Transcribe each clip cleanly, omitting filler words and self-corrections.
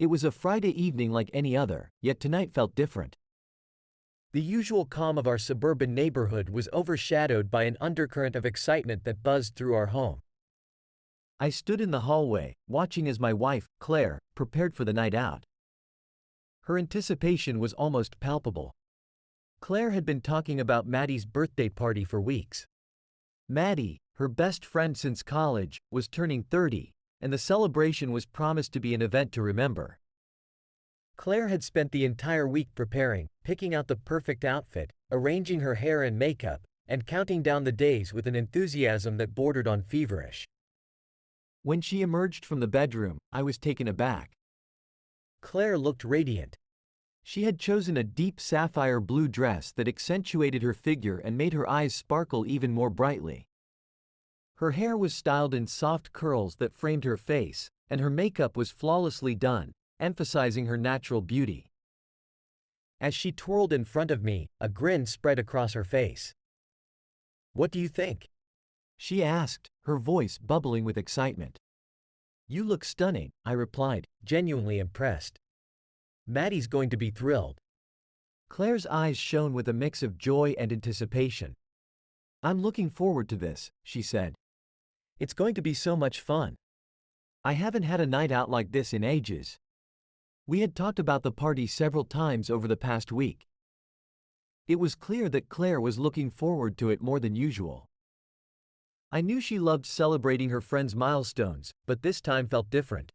It was a Friday evening like any other, yet tonight felt different. The usual calm of our suburban neighborhood was overshadowed by an undercurrent of excitement that buzzed through our home. I stood in the hallway, watching as my wife, Claire, prepared for the night out. Her anticipation was almost palpable. Claire had been talking about Maddie's birthday party for weeks. Maddie, her best friend since college, was turning 30, and the celebration was promised to be an event to remember. Claire had spent the entire week preparing, picking out the perfect outfit, arranging her hair and makeup, and counting down the days with an enthusiasm that bordered on feverish. When she emerged from the bedroom, I was taken aback. Claire looked radiant. She had chosen a deep sapphire blue dress that accentuated her figure and made her eyes sparkle even more brightly. Her hair was styled in soft curls that framed her face, and her makeup was flawlessly done, emphasizing her natural beauty. As she twirled in front of me, a grin spread across her face. "What do you think?" she asked, her voice bubbling with excitement. "You look stunning," I replied, genuinely impressed. "Maddie's going to be thrilled." Claire's eyes shone with a mix of joy and anticipation. "I'm looking forward to this," she said. "It's going to be so much fun. I haven't had a night out like this in ages." We had talked about the party several times over the past week. It was clear that Claire was looking forward to it more than usual. I knew she loved celebrating her friends' milestones, but this time felt different.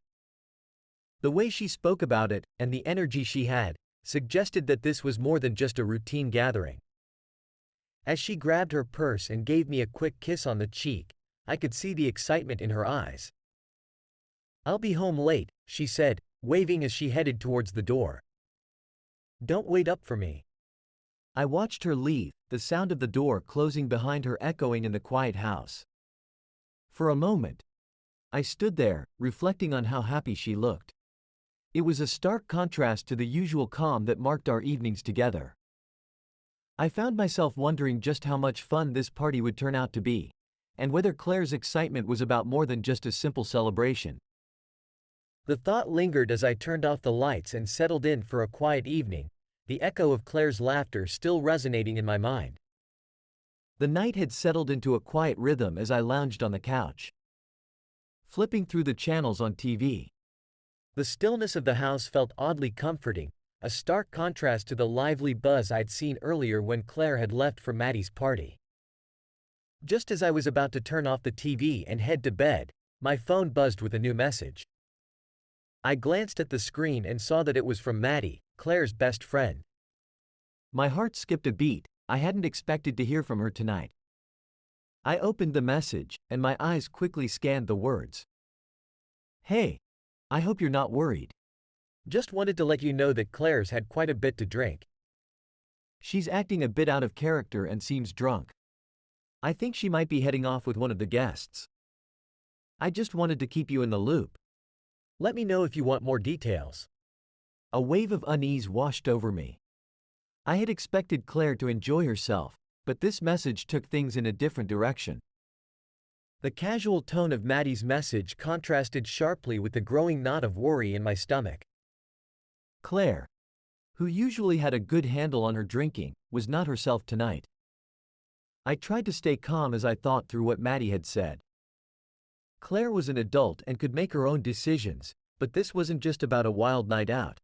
The way she spoke about it, and the energy she had, suggested that this was more than just a routine gathering. As she grabbed her purse and gave me a quick kiss on the cheek, I could see the excitement in her eyes. "I'll be home late," she said, waving as she headed towards the door. "Don't wait up for me." I watched her leave, the sound of the door closing behind her echoing in the quiet house. For a moment, I stood there, reflecting on how happy she looked. It was a stark contrast to the usual calm that marked our evenings together. I found myself wondering just how much fun this party would turn out to be, and whether Claire's excitement was about more than just a simple celebration. The thought lingered as I turned off the lights and settled in for a quiet evening, the echo of Claire's laughter still resonating in my mind. The night had settled into a quiet rhythm as I lounged on the couch, flipping through the channels on TV. The stillness of the house felt oddly comforting, a stark contrast to the lively buzz I'd seen earlier when Claire had left for Maddie's party. Just as I was about to turn off the TV and head to bed, my phone buzzed with a new message. I glanced at the screen and saw that it was from Maddie, Claire's best friend. My heart skipped a beat. I hadn't expected to hear from her tonight. I opened the message, and my eyes quickly scanned the words. "Hey, I hope you're not worried. Just wanted to let you know that Claire's had quite a bit to drink. She's acting a bit out of character and seems drunk. I think she might be heading off with one of the guests. I just wanted to keep you in the loop. Let me know if you want more details." A wave of unease washed over me. I had expected Claire to enjoy herself, but this message took things in a different direction. The casual tone of Maddie's message contrasted sharply with the growing knot of worry in my stomach. Claire, who usually had a good handle on her drinking, was not herself tonight. I tried to stay calm as I thought through what Maddie had said. Claire was an adult and could make her own decisions, but this wasn't just about a wild night out.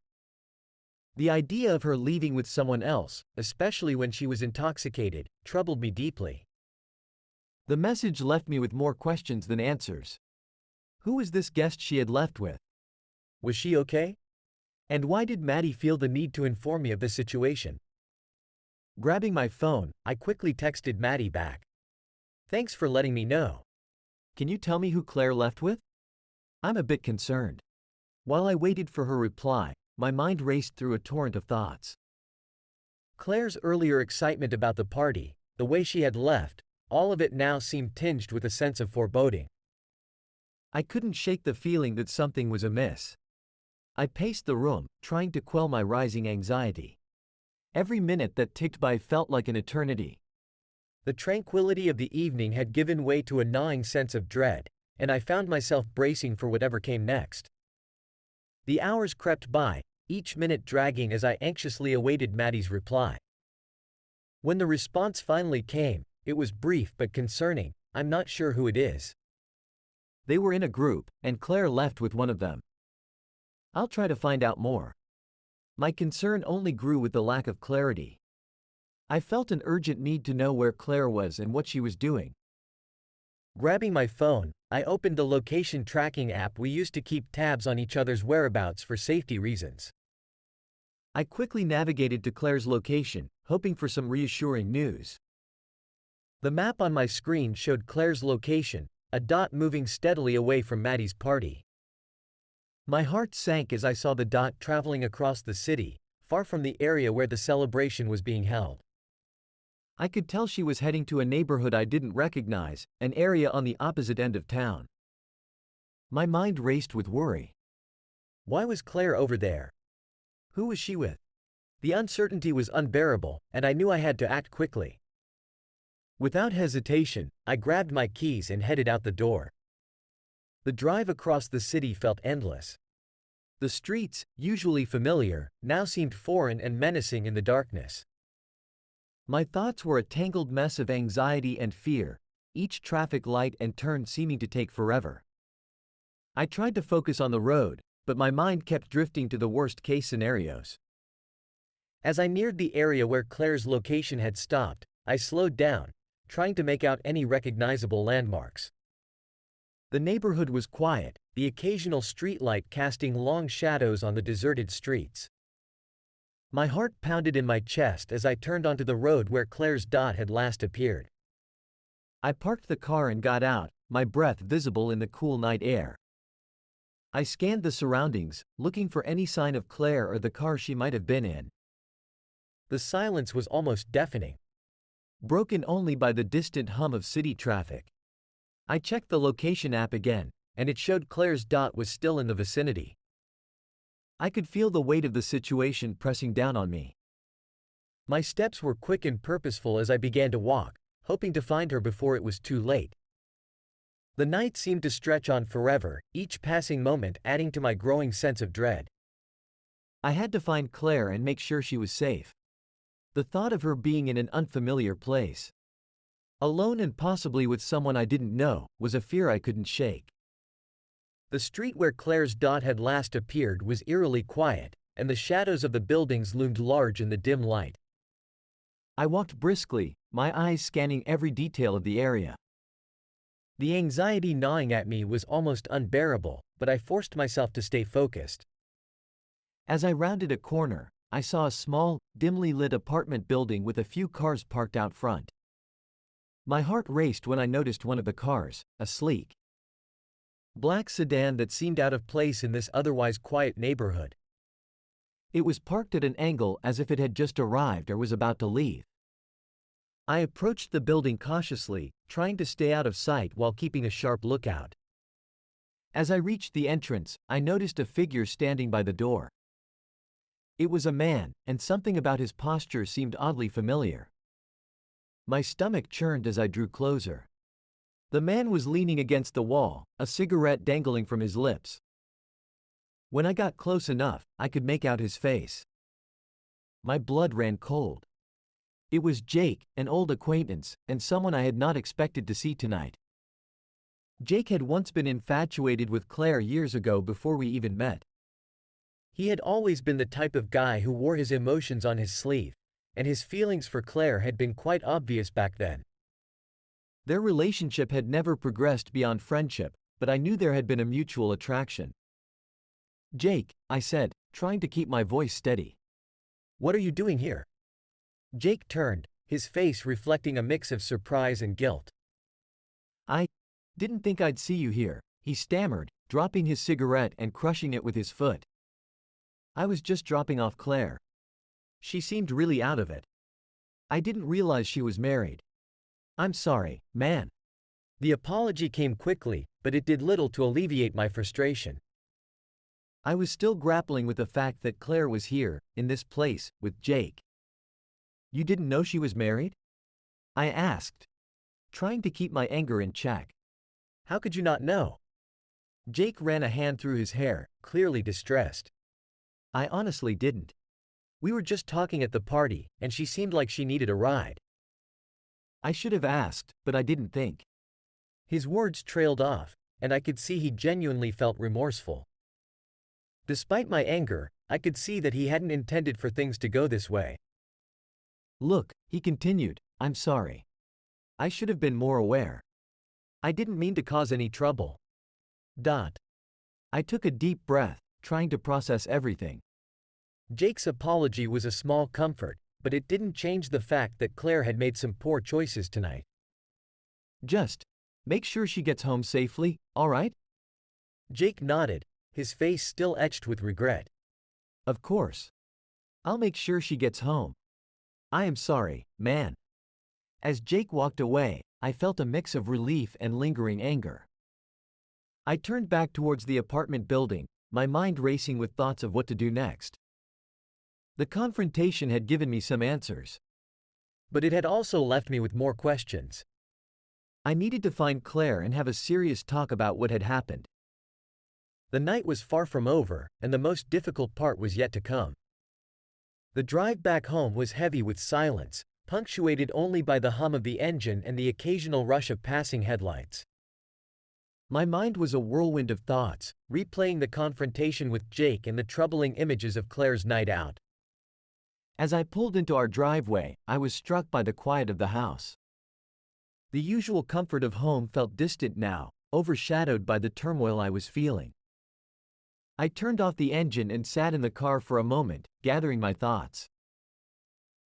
The idea of her leaving with someone else, especially when she was intoxicated, troubled me deeply. The message left me with more questions than answers. Who was this guest she had left with? Was she okay? And why did Maddie feel the need to inform me of the situation? Grabbing my phone, I quickly texted Maddie back. "Thanks for letting me know. Can you tell me who Claire left with? I'm a bit concerned." While I waited for her reply, my mind raced through a torrent of thoughts. Claire's earlier excitement about the party, the way she had left, all of it now seemed tinged with a sense of foreboding. I couldn't shake the feeling that something was amiss. I paced the room, trying to quell my rising anxiety. Every minute that ticked by felt like an eternity. The tranquility of the evening had given way to a gnawing sense of dread, and I found myself bracing for whatever came next. The hours crept by, each minute dragging as I anxiously awaited Maddie's reply. When the response finally came, it was brief but concerning. "I'm not sure who it is." They were in a group, and Claire left with one of them. "I'll try to find out more." My concern only grew with the lack of clarity. I felt an urgent need to know where Claire was and what she was doing. Grabbing my phone, I opened the location tracking app we used to keep tabs on each other's whereabouts for safety reasons. I quickly navigated to Claire's location, hoping for some reassuring news. The map on my screen showed Claire's location, a dot moving steadily away from Maddie's party. My heart sank as I saw the dot traveling across the city, far from the area where the celebration was being held. I could tell she was heading to a neighborhood I didn't recognize, an area on the opposite end of town. My mind raced with worry. Why was Claire over there? Who was she with? The uncertainty was unbearable, and I knew I had to act quickly. Without hesitation, I grabbed my keys and headed out the door. The drive across the city felt endless. The streets, usually familiar, now seemed foreign and menacing in the darkness. My thoughts were a tangled mess of anxiety and fear, each traffic light and turn seeming to take forever. I tried to focus on the road, but my mind kept drifting to the worst-case scenarios. As I neared the area where Claire's location had stopped, I slowed down, trying to make out any recognizable landmarks. The neighborhood was quiet, the occasional streetlight casting long shadows on the deserted streets. My heart pounded in my chest as I turned onto the road where Claire's dot had last appeared. I parked the car and got out, my breath visible in the cool night air. I scanned the surroundings, looking for any sign of Claire or the car she might have been in. The silence was almost deafening, broken only by the distant hum of city traffic. I checked the location app again, and it showed Claire's dot was still in the vicinity. I could feel the weight of the situation pressing down on me. My steps were quick and purposeful as I began to walk, hoping to find her before it was too late. The night seemed to stretch on forever, each passing moment adding to my growing sense of dread. I had to find Claire and make sure she was safe. The thought of her being in an unfamiliar place, alone and possibly with someone I didn't know, was a fear I couldn't shake. The street where Claire's dot had last appeared was eerily quiet, and the shadows of the buildings loomed large in the dim light. I walked briskly, my eyes scanning every detail of the area. The anxiety gnawing at me was almost unbearable, but I forced myself to stay focused. As I rounded a corner, I saw a small, dimly lit apartment building with a few cars parked out front. My heart raced when I noticed one of the cars, a sleek, black sedan that seemed out of place in this otherwise quiet neighborhood. It was parked at an angle as if it had just arrived or was about to leave. I approached the building cautiously, trying to stay out of sight while keeping a sharp lookout. As I reached the entrance, I noticed a figure standing by the door. It was a man, and something about his posture seemed oddly familiar. My stomach churned as I drew closer. The man was leaning against the wall, a cigarette dangling from his lips. When I got close enough, I could make out his face. My blood ran cold. It was Jake, an old acquaintance, and someone I had not expected to see tonight. Jake had once been infatuated with Claire years ago before we even met. He had always been the type of guy who wore his emotions on his sleeve, and his feelings for Claire had been quite obvious back then. Their relationship had never progressed beyond friendship, but I knew there had been a mutual attraction. "Jake," I said, trying to keep my voice steady. "What are you doing here?" Jake turned, his face reflecting a mix of surprise and guilt. "I didn't think I'd see you here," he stammered, dropping his cigarette and crushing it with his foot. "I was just dropping off Claire. She seemed really out of it. I didn't realize she was married. I'm sorry, man." The apology came quickly, but it did little to alleviate my frustration. I was still grappling with the fact that Claire was here, in this place, with Jake. "You didn't know she was married?" I asked, trying to keep my anger in check. "How could you not know?" Jake ran a hand through his hair, clearly distressed. I honestly didn't. We were just talking at the party, and she seemed like she needed a ride. I should have asked, but I didn't think. His words trailed off, and I could see he genuinely felt remorseful. Despite my anger, I could see that he hadn't intended for things to go this way. Look, he continued, I'm sorry. I should have been more aware. I didn't mean to cause any trouble. I took a deep breath, trying to process everything. Jake's apology was a small comfort, but it didn't change the fact that Claire had made some poor choices tonight. Just make sure she gets home safely, all right? Jake nodded, his face still etched with regret. Of course. I'll make sure she gets home. I am sorry, man. As Jake walked away, I felt a mix of relief and lingering anger. I turned back towards the apartment building, my mind racing with thoughts of what to do next. The confrontation had given me some answers. But it had also left me with more questions. I needed to find Claire and have a serious talk about what had happened. The night was far from over, and the most difficult part was yet to come. The drive back home was heavy with silence, punctuated only by the hum of the engine and the occasional rush of passing headlights. My mind was a whirlwind of thoughts, replaying the confrontation with Jake and the troubling images of Claire's night out. As I pulled into our driveway, I was struck by the quiet of the house. The usual comfort of home felt distant now, overshadowed by the turmoil I was feeling. I turned off the engine and sat in the car for a moment, gathering my thoughts.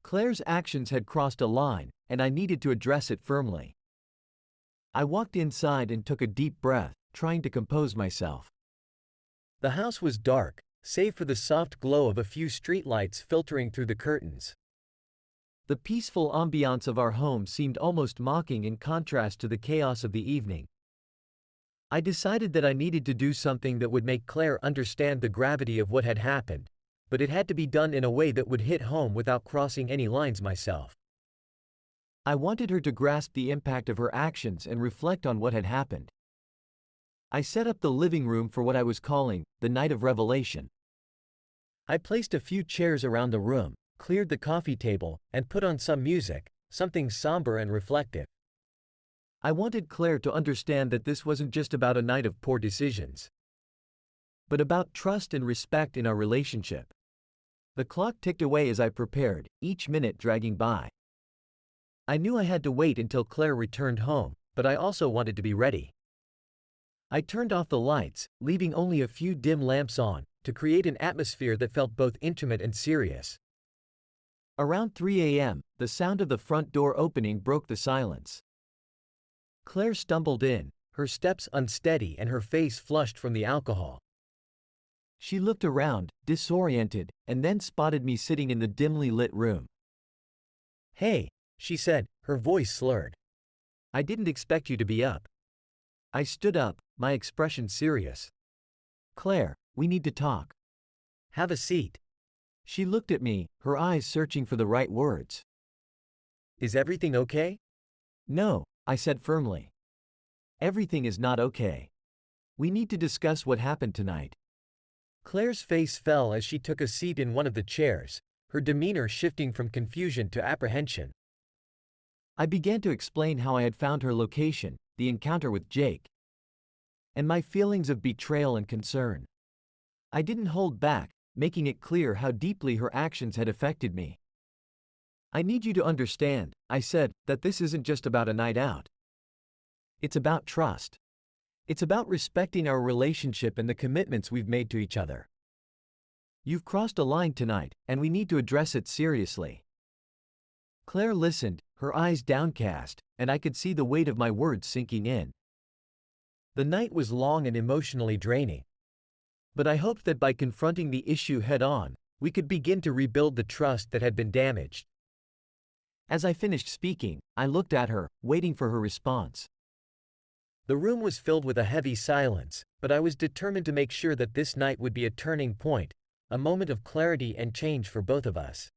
Claire's actions had crossed a line, and I needed to address it firmly. I walked inside and took a deep breath, trying to compose myself. The house was dark, save for the soft glow of a few streetlights filtering through the curtains. The peaceful ambiance of our home seemed almost mocking in contrast to the chaos of the evening. I decided that I needed to do something that would make Claire understand the gravity of what had happened, but it had to be done in a way that would hit home without crossing any lines myself. I wanted her to grasp the impact of her actions and reflect on what had happened. I set up the living room for what I was calling the night of revelation. I placed a few chairs around the room, cleared the coffee table, and put on some music, something somber and reflective. I wanted Claire to understand that this wasn't just about a night of poor decisions, but about trust and respect in our relationship. The clock ticked away as I prepared, each minute dragging by. I knew I had to wait until Claire returned home, but I also wanted to be ready. I turned off the lights, leaving only a few dim lamps on, to create an atmosphere that felt both intimate and serious. Around 3 a.m., the sound of the front door opening broke the silence. Claire stumbled in, her steps unsteady and her face flushed from the alcohol. She looked around, disoriented, and then spotted me sitting in the dimly lit room. "Hey," she said, her voice slurred. "I didn't expect you to be up." I stood up, my expression serious. "Claire, we need to talk." "Have a seat." She looked at me, her eyes searching for the right words. "Is everything okay?" "No," I said firmly. "Everything is not okay. We need to discuss what happened tonight." Claire's face fell as she took a seat in one of the chairs, her demeanor shifting from confusion to apprehension. I began to explain how I had found her location, the encounter with Jake, and my feelings of betrayal and concern. I didn't hold back, making it clear how deeply her actions had affected me. "I need you to understand," I said, "that this isn't just about a night out. It's about trust. It's about respecting our relationship and the commitments we've made to each other. You've crossed a line tonight, and we need to address it seriously." Claire listened, her eyes downcast, and I could see the weight of my words sinking in. The night was long and emotionally draining. But I hoped that by confronting the issue head-on, we could begin to rebuild the trust that had been damaged. As I finished speaking, I looked at her, waiting for her response. The room was filled with a heavy silence, but I was determined to make sure that this night would be a turning point, a moment of clarity and change for both of us.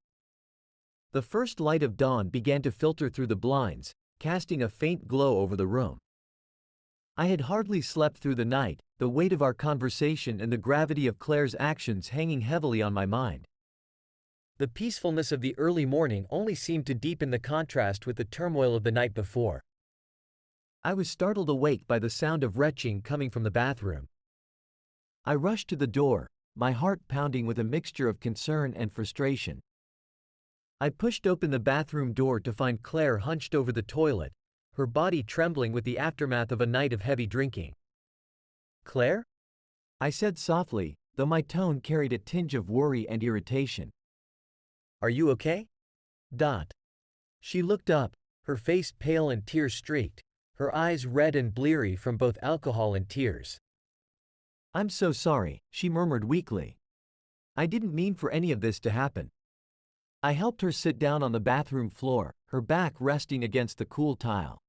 The first light of dawn began to filter through the blinds, casting a faint glow over the room. I had hardly slept through the night, the weight of our conversation and the gravity of Claire's actions hanging heavily on my mind. The peacefulness of the early morning only seemed to deepen the contrast with the turmoil of the night before. I was startled awake by the sound of retching coming from the bathroom. I rushed to the door, my heart pounding with a mixture of concern and frustration. I pushed open the bathroom door to find Claire hunched over the toilet, her body trembling with the aftermath of a night of heavy drinking. "Claire?" I said softly, though my tone carried a tinge of worry and irritation. "Are you okay?" She looked up, her face pale and tear-streaked, her eyes red and bleary from both alcohol and tears. "I'm so sorry," she murmured weakly. "I didn't mean for any of this to happen." I helped her sit down on the bathroom floor, her back resting against the cool tile.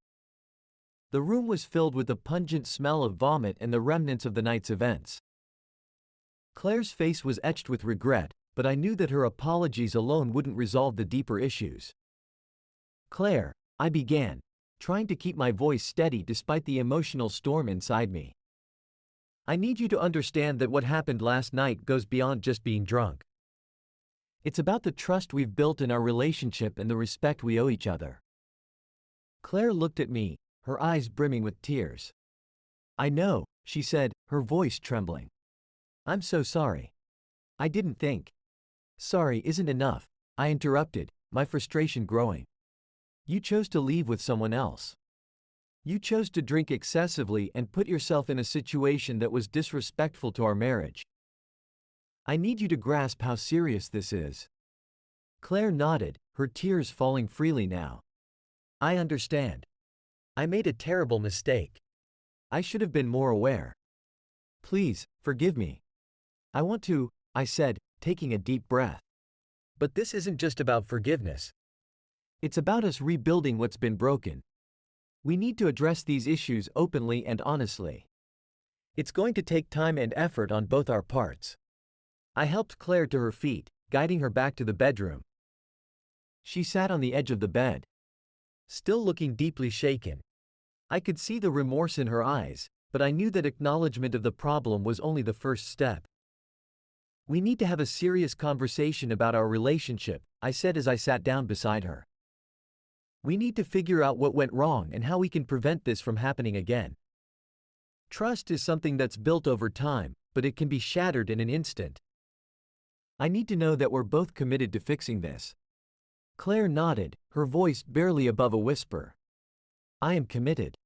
The room was filled with the pungent smell of vomit and the remnants of the night's events. Claire's face was etched with regret, but I knew that her apologies alone wouldn't resolve the deeper issues. "Claire," I began, trying to keep my voice steady despite the emotional storm inside me. "I need you to understand that what happened last night goes beyond just being drunk. It's about the trust we've built in our relationship and the respect we owe each other." Claire looked at me, her eyes brimming with tears. "I know," she said, her voice trembling. "I'm so sorry. I didn't think." "Sorry isn't enough," I interrupted, my frustration growing. "You chose to leave with someone else. You chose to drink excessively and put yourself in a situation that was disrespectful to our marriage. I need you to grasp how serious this is." Claire nodded, her tears falling freely now. "I understand. I made a terrible mistake. I should have been more aware. Please, forgive me. I want to," I said, taking a deep breath. "But this isn't just about forgiveness. It's about us rebuilding what's been broken. We need to address these issues openly and honestly. It's going to take time and effort on both our parts." I helped Claire to her feet, guiding her back to the bedroom. She sat on the edge of the bed, still looking deeply shaken. I could see the remorse in her eyes, but I knew that acknowledgement of the problem was only the first step. "We need to have a serious conversation about our relationship," I said as I sat down beside her. "We need to figure out what went wrong and how we can prevent this from happening again. Trust is something that's built over time, but it can be shattered in an instant. I need to know that we're both committed to fixing this." Claire nodded, her voice barely above a whisper. "I am committed.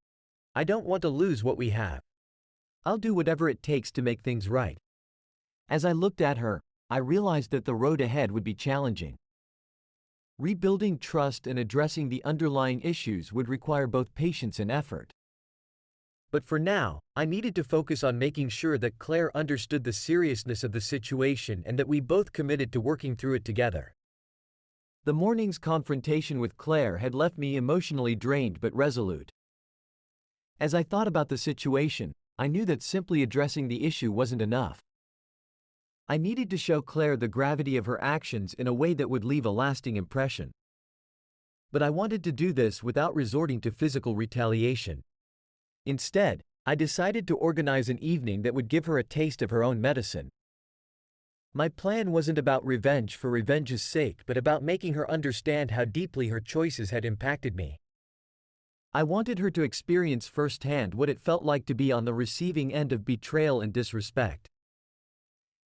I don't want to lose what we have. I'll do whatever it takes to make things right." As I looked at her, I realized that the road ahead would be challenging. Rebuilding trust and addressing the underlying issues would require both patience and effort. But for now, I needed to focus on making sure that Claire understood the seriousness of the situation and that we both committed to working through it together. The morning's confrontation with Claire had left me emotionally drained but resolute. As I thought about the situation, I knew that simply addressing the issue wasn't enough. I needed to show Claire the gravity of her actions in a way that would leave a lasting impression. But I wanted to do this without resorting to physical retaliation. Instead, I decided to organize an evening that would give her a taste of her own medicine. My plan wasn't about revenge for revenge's sake but about making her understand how deeply her choices had impacted me. I wanted her to experience firsthand what it felt like to be on the receiving end of betrayal and disrespect.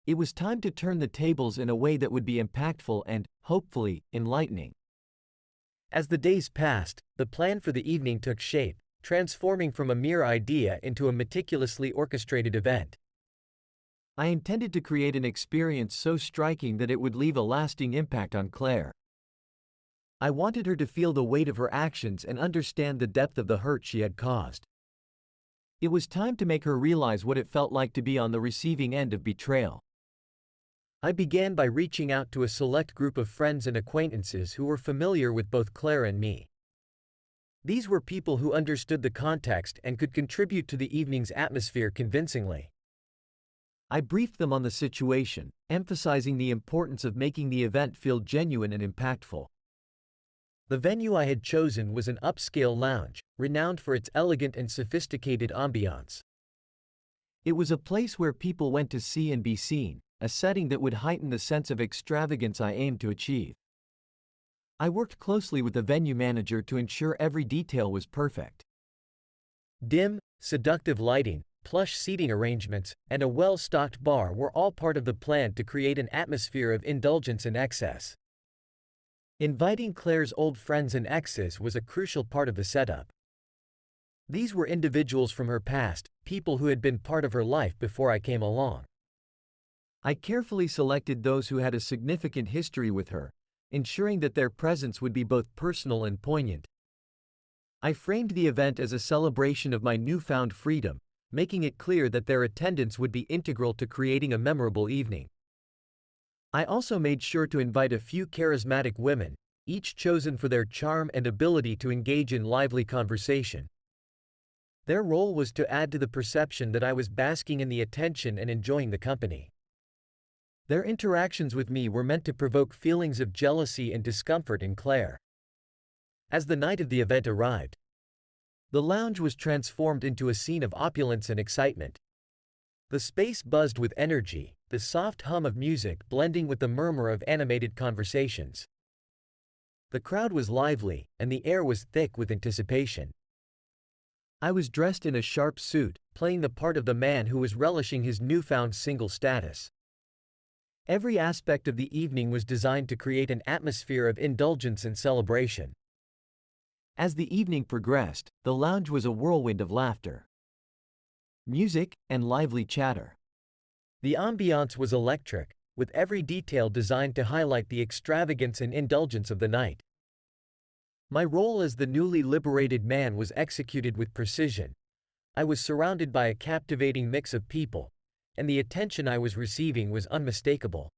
It was time to turn the tables in a way that would be impactful and, hopefully, enlightening. As the days passed, the plan for the evening took shape, transforming from a mere idea into a meticulously orchestrated event. I intended to create an experience so striking that it would leave a lasting impact on Claire. I wanted her to feel the weight of her actions and understand the depth of the hurt she had caused. It was time to make her realize what it felt like to be on the receiving end of betrayal. I began by reaching out to a select group of friends and acquaintances who were familiar with both Claire and me. These were people who understood the context and could contribute to the evening's atmosphere convincingly. I briefed them on the situation, emphasizing the importance of making the event feel genuine and impactful. The venue I had chosen was an upscale lounge, renowned for its elegant and sophisticated ambiance. It was a place where people went to see and be seen, a setting that would heighten the sense of extravagance I aimed to achieve. I worked closely with the venue manager to ensure every detail was perfect. Dim, seductive lighting, plush seating arrangements, and a well-stocked bar were all part of the plan to create an atmosphere of indulgence and excess. Inviting Claire's old friends and exes was a crucial part of the setup. These were individuals from her past, people who had been part of her life before I came along. I carefully selected those who had a significant history with her, ensuring that their presence would be both personal and poignant. I framed the event as a celebration of my newfound freedom, making it clear that their attendance would be integral to creating a memorable evening. I also made sure to invite a few charismatic women, each chosen for their charm and ability to engage in lively conversation. Their role was to add to the perception that I was basking in the attention and enjoying the company. Their interactions with me were meant to provoke feelings of jealousy and discomfort in Claire. As the night of the event arrived, the lounge was transformed into a scene of opulence and excitement. The space buzzed with energy, the soft hum of music blending with the murmur of animated conversations. The crowd was lively, and the air was thick with anticipation. I was dressed in a sharp suit, playing the part of the man who was relishing his newfound single status. Every aspect of the evening was designed to create an atmosphere of indulgence and celebration. As the evening progressed, the lounge was a whirlwind of laughter, music, and lively chatter. The ambiance was electric, with every detail designed to highlight the extravagance and indulgence of the night. My role as the newly liberated man was executed with precision. I was surrounded by a captivating mix of people, and the attention I was receiving was unmistakable.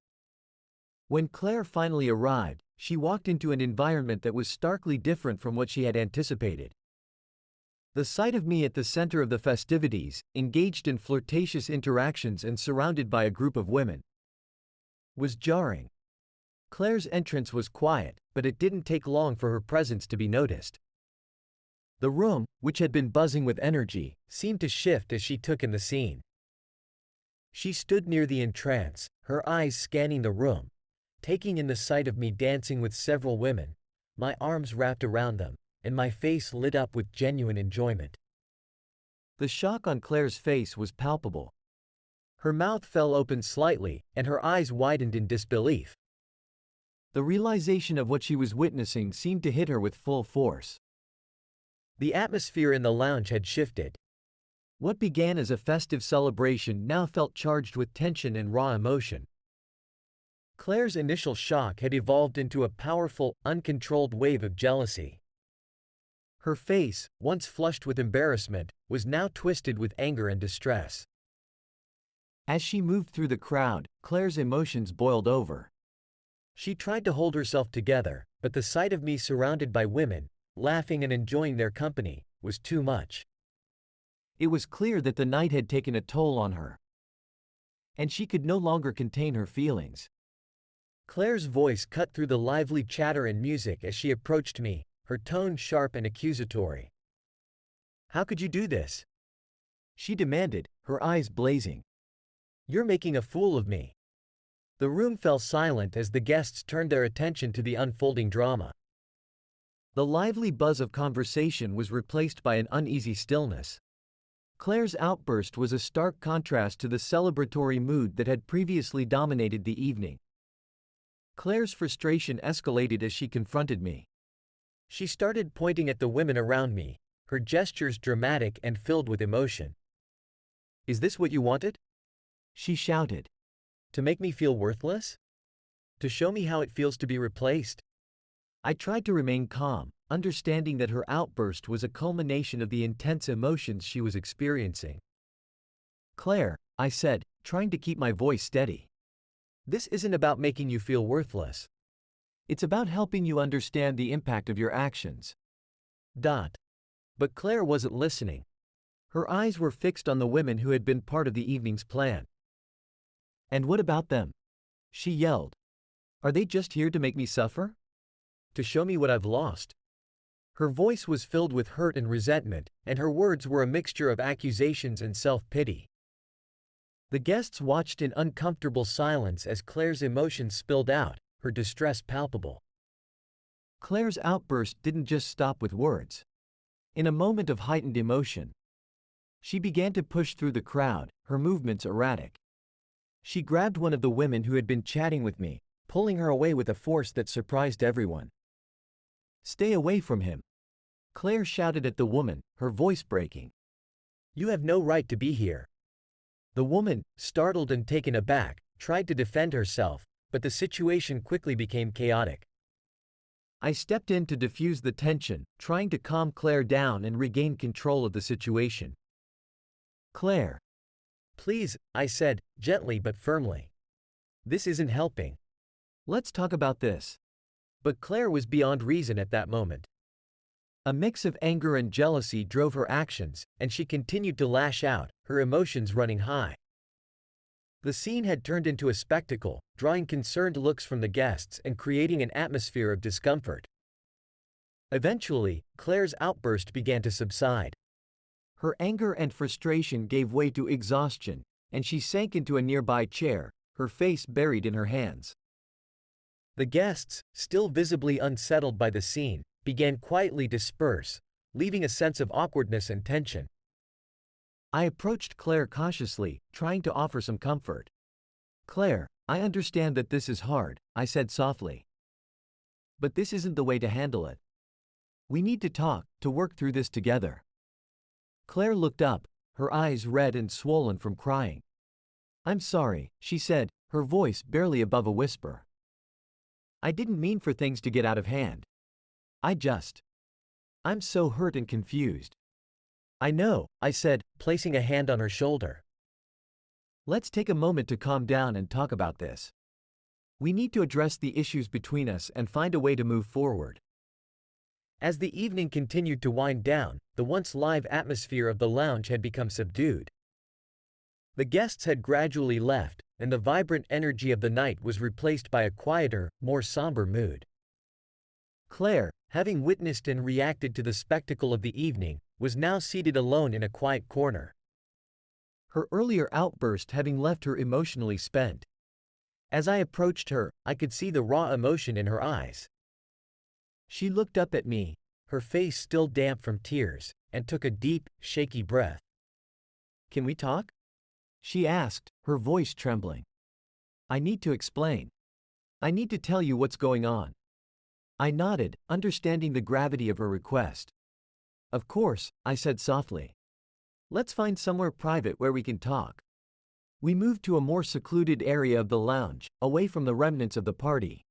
When Claire finally arrived, she walked into an environment that was starkly different from what she had anticipated. The sight of me at the center of the festivities, engaged in flirtatious interactions and surrounded by a group of women, was jarring. Claire's entrance was quiet, but it didn't take long for her presence to be noticed. The room, which had been buzzing with energy, seemed to shift as she took in the scene. She stood near the entrance, her eyes scanning the room, taking in the sight of me dancing with several women, my arms wrapped around them, and my face lit up with genuine enjoyment. The shock on Claire's face was palpable. Her mouth fell open slightly, and her eyes widened in disbelief. The realization of what she was witnessing seemed to hit her with full force. The atmosphere in the lounge had shifted. What began as a festive celebration now felt charged with tension and raw emotion. Claire's initial shock had evolved into a powerful, uncontrolled wave of jealousy. Her face, once flushed with embarrassment, was now twisted with anger and distress. As she moved through the crowd, Claire's emotions boiled over. She tried to hold herself together, but the sight of me surrounded by women, laughing and enjoying their company, was too much. It was clear that the night had taken a toll on her, and she could no longer contain her feelings. Claire's voice cut through the lively chatter and music as she approached me, her tone sharp and accusatory. "How could you do this?" she demanded, her eyes blazing. "You're making a fool of me." The room fell silent as the guests turned their attention to the unfolding drama. The lively buzz of conversation was replaced by an uneasy stillness. Claire's outburst was a stark contrast to the celebratory mood that had previously dominated the evening. Claire's frustration escalated as she confronted me. She started pointing at the women around me, her gestures dramatic and filled with emotion. "Is this what you wanted?" she shouted. "To make me feel worthless? To show me how it feels to be replaced?" I tried to remain calm, understanding that her outburst was a culmination of the intense emotions she was experiencing. "Claire," I said, trying to keep my voice steady, "this isn't about making you feel worthless. It's about helping you understand the impact of your actions." But Claire wasn't listening. Her eyes were fixed on the women who had been part of the evening's plan. "And what about them?" she yelled. "Are they just here to make me suffer?" to show me what I've lost. Her voice was filled with hurt and resentment, and her words were a mixture of accusations and self-pity. The guests watched in uncomfortable silence as Claire's emotions spilled out, her distress palpable. Claire's outburst didn't just stop with words. In a moment of heightened emotion, she began to push through the crowd, her movements erratic. She grabbed one of the women who had been chatting with me, pulling her away with a force that surprised everyone. "Stay away from him," Claire shouted at the woman, her voice breaking. "You have no right to be here." The woman, startled and taken aback, tried to defend herself, but the situation quickly became chaotic. I stepped in to diffuse the tension, trying to calm Claire down and regain control of the situation. "Claire. Please," I said, gently but firmly. "This isn't helping. Let's talk about this." But Claire was beyond reason at that moment. A mix of anger and jealousy drove her actions, and she continued to lash out, her emotions running high. The scene had turned into a spectacle, drawing concerned looks from the guests and creating an atmosphere of discomfort. Eventually, Claire's outburst began to subside. Her anger and frustration gave way to exhaustion, and she sank into a nearby chair, her face buried in her hands. The guests, still visibly unsettled by the scene, began quietly to disperse, leaving a sense of awkwardness and tension. I approached Claire cautiously, trying to offer some comfort. "Claire, I understand that this is hard," I said softly. "But this isn't the way to handle it. We need to talk, to work through this together." Claire looked up, her eyes red and swollen from crying. "I'm sorry," she said, her voice barely above a whisper. "I didn't mean for things to get out of hand. I'm so hurt and confused." "I know," I said, placing a hand on her shoulder. "Let's take a moment to calm down and talk about this. We need to address the issues between us and find a way to move forward." As the evening continued to wind down, the once live atmosphere of the lounge had become subdued. The guests had gradually left, and the vibrant energy of the night was replaced by a quieter, more somber mood. Claire, having witnessed and reacted to the spectacle of the evening, was now seated alone in a quiet corner. Her earlier outburst having left her emotionally spent. As I approached her, I could see the raw emotion in her eyes. She looked up at me, her face still damp from tears, and took a deep, shaky breath. "Can we talk?" she asked, her voice trembling. "I need to explain. I need to tell you what's going on." I nodded, understanding the gravity of her request. "Of course," I said softly. "Let's find somewhere private where we can talk." We moved to a more secluded area of the lounge, away from the remnants of the party.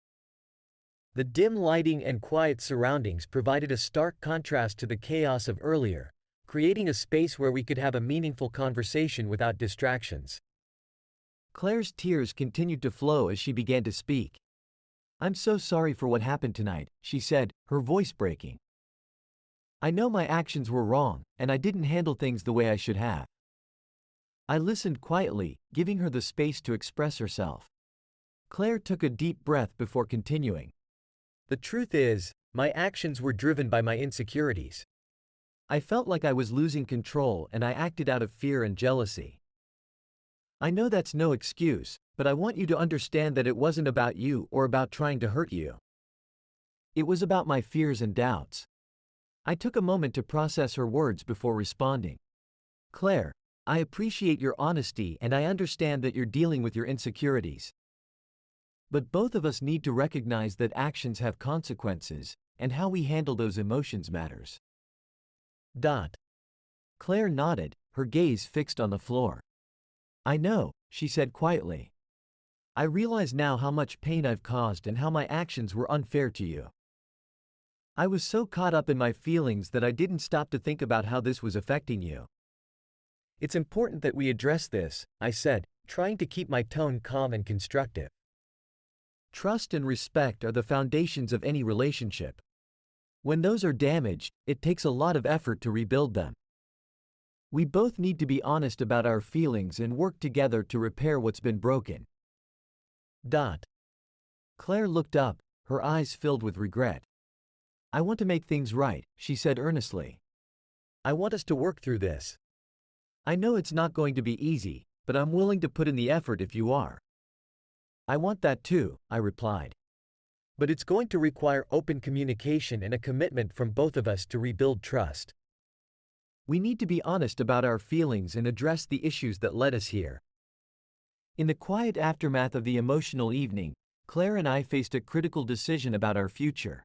The dim lighting and quiet surroundings provided a stark contrast to the chaos of earlier, creating a space where we could have a meaningful conversation without distractions. Claire's tears continued to flow as she began to speak. "I'm so sorry for what happened tonight," she said, her voice breaking. "I know my actions were wrong, and I didn't handle things the way I should have." I listened quietly, giving her the space to express herself. Claire took a deep breath before continuing. "The truth is, my actions were driven by my insecurities. I felt like I was losing control and I acted out of fear and jealousy. I know that's no excuse, but I want you to understand that it wasn't about you or about trying to hurt you. It was about my fears and doubts." I took a moment to process her words before responding. "Claire, I appreciate your honesty and I understand that you're dealing with your insecurities. But both of us need to recognize that actions have consequences, and how we handle those emotions matters." Claire nodded, her gaze fixed on the floor. "I know," she said quietly. "I realize now how much pain I've caused and how my actions were unfair to you. I was so caught up in my feelings that I didn't stop to think about how this was affecting you. It's important that we address this," I said, trying to keep my tone calm and constructive. Trust and respect are the foundations of any relationship. When those are damaged, it takes a lot of effort to rebuild them. We both need to be honest about our feelings and work together to repair what's been broken. Claire looked up, her eyes filled with regret. I want to make things right, she said earnestly. I want us to work through this. I know it's not going to be easy, but I'm willing to put in the effort if you are. I want that too, I replied. But it's going to require open communication and a commitment from both of us to rebuild trust. We need to be honest about our feelings and address the issues that led us here. In the quiet aftermath of the emotional evening, Claire and I faced a critical decision about our future.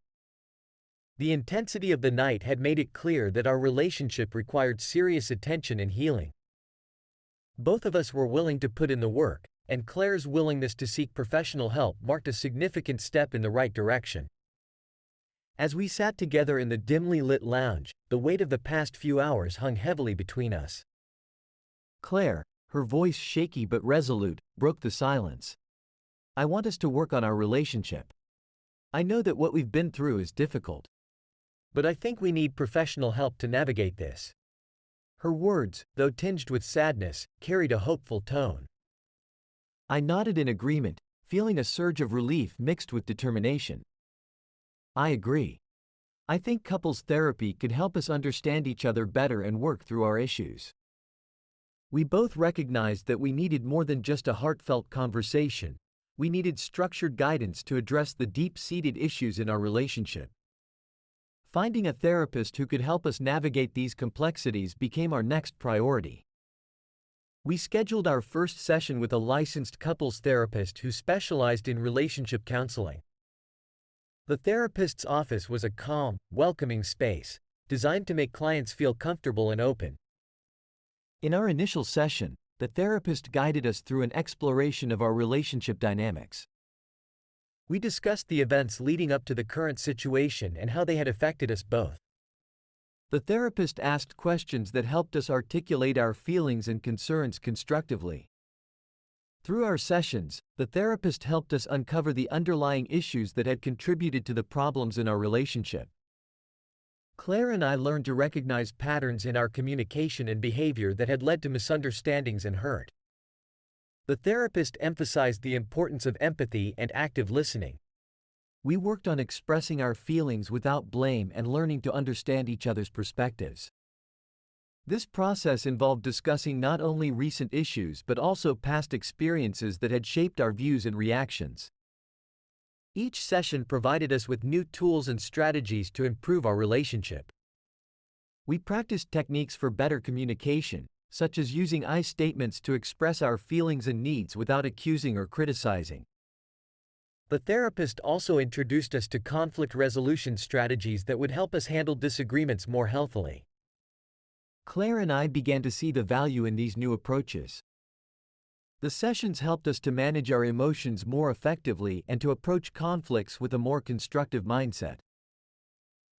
The intensity of the night had made it clear that our relationship required serious attention and healing. Both of us were willing to put in the work, and Claire's willingness to seek professional help marked a significant step in the right direction. As we sat together in the dimly lit lounge, the weight of the past few hours hung heavily between us. Claire, her voice shaky but resolute, broke the silence. I want us to work on our relationship. I know that what we've been through is difficult. But I think we need professional help to navigate this. Her words, though tinged with sadness, carried a hopeful tone. I nodded in agreement, feeling a surge of relief mixed with determination. I agree. I think couples therapy could help us understand each other better and work through our issues. We both recognized that we needed more than just a heartfelt conversation. We needed structured guidance to address the deep-seated issues in our relationship. Finding a therapist who could help us navigate these complexities became our next priority. We scheduled our first session with a licensed couples therapist who specialized in relationship counseling. The therapist's office was a calm, welcoming space, designed to make clients feel comfortable and open. In our initial session, the therapist guided us through an exploration of our relationship dynamics. We discussed the events leading up to the current situation and how they had affected us both. The therapist asked questions that helped us articulate our feelings and concerns constructively. Through our sessions, the therapist helped us uncover the underlying issues that had contributed to the problems in our relationship. Claire and I learned to recognize patterns in our communication and behavior that had led to misunderstandings and hurt. The therapist emphasized the importance of empathy and active listening. We worked on expressing our feelings without blame and learning to understand each other's perspectives. This process involved discussing not only recent issues but also past experiences that had shaped our views and reactions. Each session provided us with new tools and strategies to improve our relationship. We practiced techniques for better communication, such as using I statements to express our feelings and needs without accusing or criticizing. The therapist also introduced us to conflict resolution strategies that would help us handle disagreements more healthily. Claire and I began to see the value in these new approaches. The sessions helped us to manage our emotions more effectively and to approach conflicts with a more constructive mindset.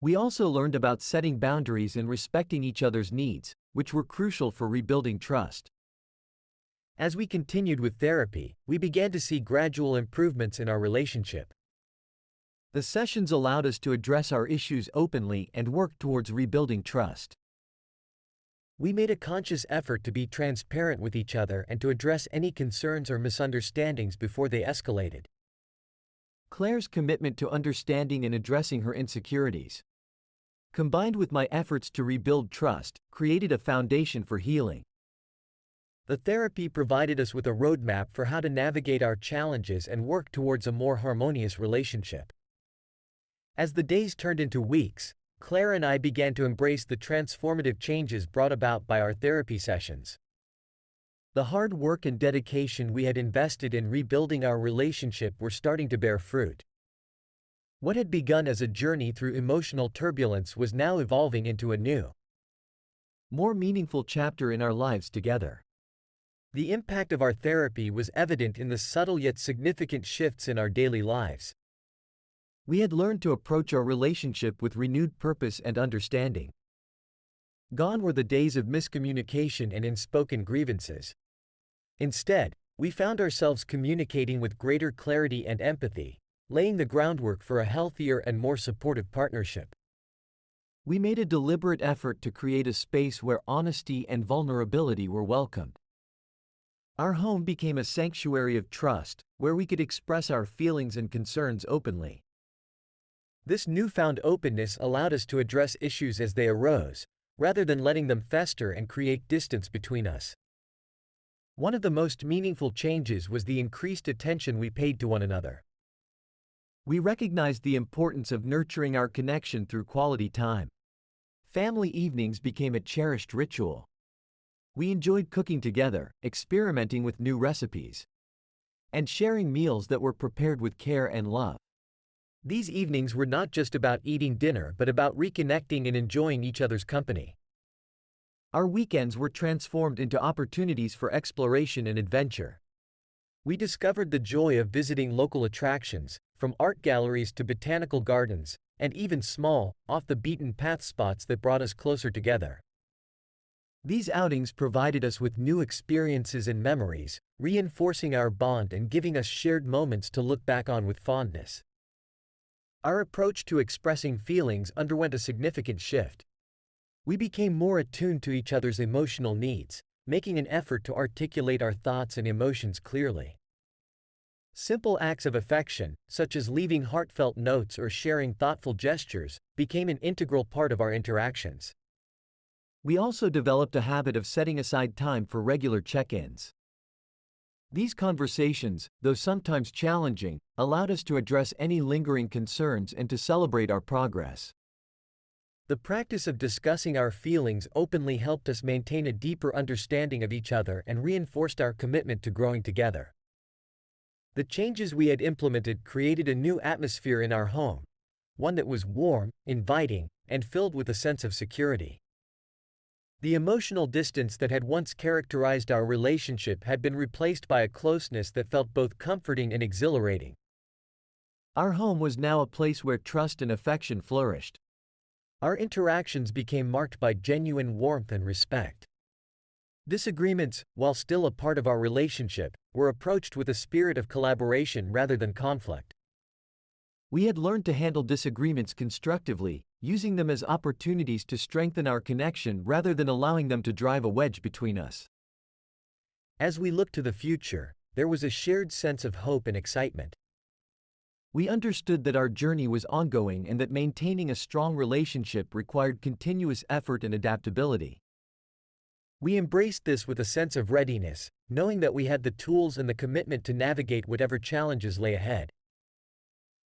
We also learned about setting boundaries and respecting each other's needs, which were crucial for rebuilding trust. As we continued with therapy, we began to see gradual improvements in our relationship. The sessions allowed us to address our issues openly and work towards rebuilding trust. We made a conscious effort to be transparent with each other and to address any concerns or misunderstandings before they escalated. Claire's commitment to understanding and addressing her insecurities, combined with my efforts to rebuild trust, created a foundation for healing. The therapy provided us with a roadmap for how to navigate our challenges and work towards a more harmonious relationship. As the days turned into weeks, Claire and I began to embrace the transformative changes brought about by our therapy sessions. The hard work and dedication we had invested in rebuilding our relationship were starting to bear fruit. What had begun as a journey through emotional turbulence was now evolving into a new, more meaningful chapter in our lives together. The impact of our therapy was evident in the subtle yet significant shifts in our daily lives. We had learned to approach our relationship with renewed purpose and understanding. Gone were the days of miscommunication and unspoken grievances. Instead, we found ourselves communicating with greater clarity and empathy, laying the groundwork for a healthier and more supportive partnership. We made a deliberate effort to create a space where honesty and vulnerability were welcomed. Our home became a sanctuary of trust, where we could express our feelings and concerns openly. This newfound openness allowed us to address issues as they arose, rather than letting them fester and create distance between us. One of the most meaningful changes was the increased attention we paid to one another. We recognized the importance of nurturing our connection through quality time. Family evenings became a cherished ritual. We enjoyed cooking together, experimenting with new recipes, and sharing meals that were prepared with care and love. These evenings were not just about eating dinner but about reconnecting and enjoying each other's company. Our weekends were transformed into opportunities for exploration and adventure. We discovered the joy of visiting local attractions, from art galleries to botanical gardens, and even small, off-the-beaten-path spots that brought us closer together. These outings provided us with new experiences and memories, reinforcing our bond and giving us shared moments to look back on with fondness. Our approach to expressing feelings underwent a significant shift. We became more attuned to each other's emotional needs, making an effort to articulate our thoughts and emotions clearly. Simple acts of affection, such as leaving heartfelt notes or sharing thoughtful gestures, became an integral part of our interactions. We also developed a habit of setting aside time for regular check-ins. These conversations, though sometimes challenging, allowed us to address any lingering concerns and to celebrate our progress. The practice of discussing our feelings openly helped us maintain a deeper understanding of each other and reinforced our commitment to growing together. The changes we had implemented created a new atmosphere in our home, one that was warm, inviting, and filled with a sense of security. The emotional distance that had once characterized our relationship had been replaced by a closeness that felt both comforting and exhilarating. Our home was now a place where trust and affection flourished. Our interactions became marked by genuine warmth and respect. Disagreements, while still a part of our relationship, were approached with a spirit of collaboration rather than conflict. We had learned to handle disagreements constructively, using them as opportunities to strengthen our connection rather than allowing them to drive a wedge between us. As we looked to the future, there was a shared sense of hope and excitement. We understood that our journey was ongoing and that maintaining a strong relationship required continuous effort and adaptability. We embraced this with a sense of readiness, knowing that we had the tools and the commitment to navigate whatever challenges lay ahead.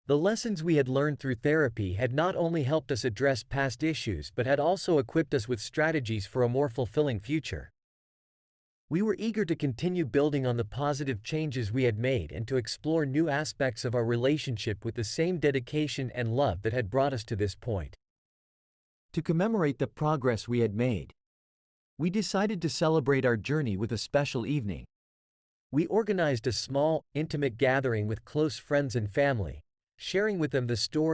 The lessons we had learned through therapy had not only helped us address past issues but had also equipped us with strategies for a more fulfilling future. We were eager to continue building on the positive changes we had made and to explore new aspects of our relationship with the same dedication and love that had brought us to this point. To commemorate the progress we had made, we decided to celebrate our journey with a special evening. We organized a small, intimate gathering with close friends and family, sharing with them the story